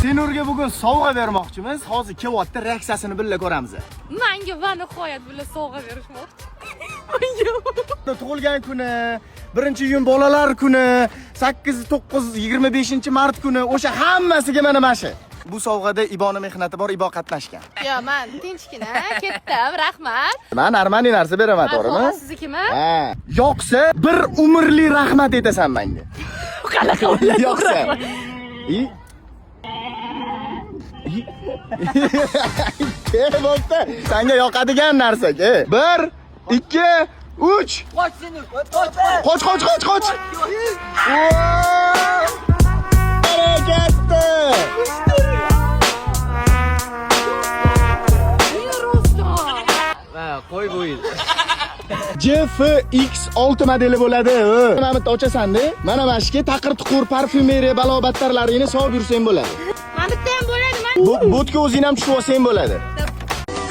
Senurga bugun sovg'a bermoqchimiz. Hozir kelyapti, reaksiyasini birga ko'ramiz. Menga va nihoyat bilan sovg'a berishmoqchi. Tug'ilgan kuni, 1-iyun bolalar kuni, 8-9-25 mart kuni, o'sha hammasiga mana shu. Bu sovg'ada Iboni mehnati bor, Ibo qatnashgan. Yo, men tinchgina ketdim, rahmat. Men armani narsa beraman, to'g'rimi? Siznikimi? Ha. Yo'qsa, bir umrli rahmat etasan menga. Qanaqa yo'qsa. Bo'pti. Senga yoqadigan narsaga. 1, 2, 3. Qoch Senur, Qoch. Harakatda. qo'y bo'yi. GFX6 modeli bo'ladi. Mana bitta ochasan-da. Mana mashga taqir-tuqur parfyumeriya balobattarlaringni solib yursang bo'ladi. Men bitta ham bo'ladi, men. Bo'tga o'zing ham tushib olsang bo'ladi.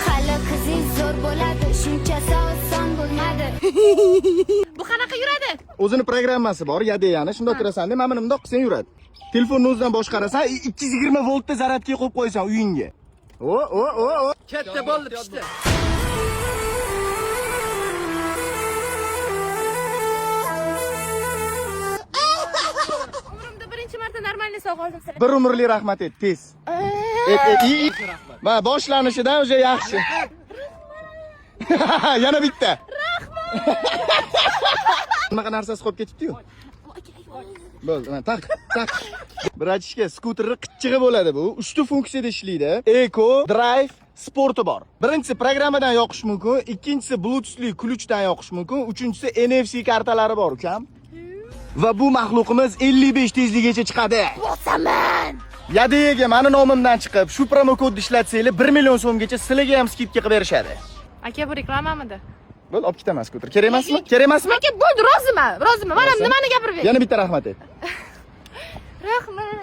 Hali qizing zo'r bo'ladi, shunchasi oson bo'lmadi. Bu qanaqa yuradi? O'zini programmasi bor, yadeyani. Shunday kirasan-da, mana bundoq qilsang yuradi. Telefonni o'zidan boshqarasan, 220 voltda zaryadga qo'yib qo'yasan uyingga. O. Katta bo'ldi, pishdi. Umrimda birinchi marta normalniy sovg'a oldim sizlarga. Bir umrli rahmat et, tez. Va boshlanishidan o'sha yaxshi. Yana bitta. Rahmat. Nima narsasi qolib ketibdi-yu? Bo'ldi, mana taq. Biratishga skuterni qichchig'i bo'ladi bu. 3 ta funksiyada ishlaydi. Eco, Drive, Sporti bor. Birinchisi programmadan yoqish mumkin, ikkinchisi Bluetoothli ключdan yoqish mumkin, uchinchisi NFC kartalari bor, ukam. Va bu mahluqimiz 55 tezligigacha chiqadi. Bo'saman. Yadega meni nomimdan chiqib, shu promo kodni ishlatsanglar 1 million so'mgacha sizlarga ham skidka qilib berishadi. Aka, bu reklamamidi? Bo'l, olib ketaman skuter. Kerak emasmi? Kerak emasmi? Aka, bo'ldi, roziman. Mana nimani gapirib ber. Yana bitta rahmat et. Rahmat.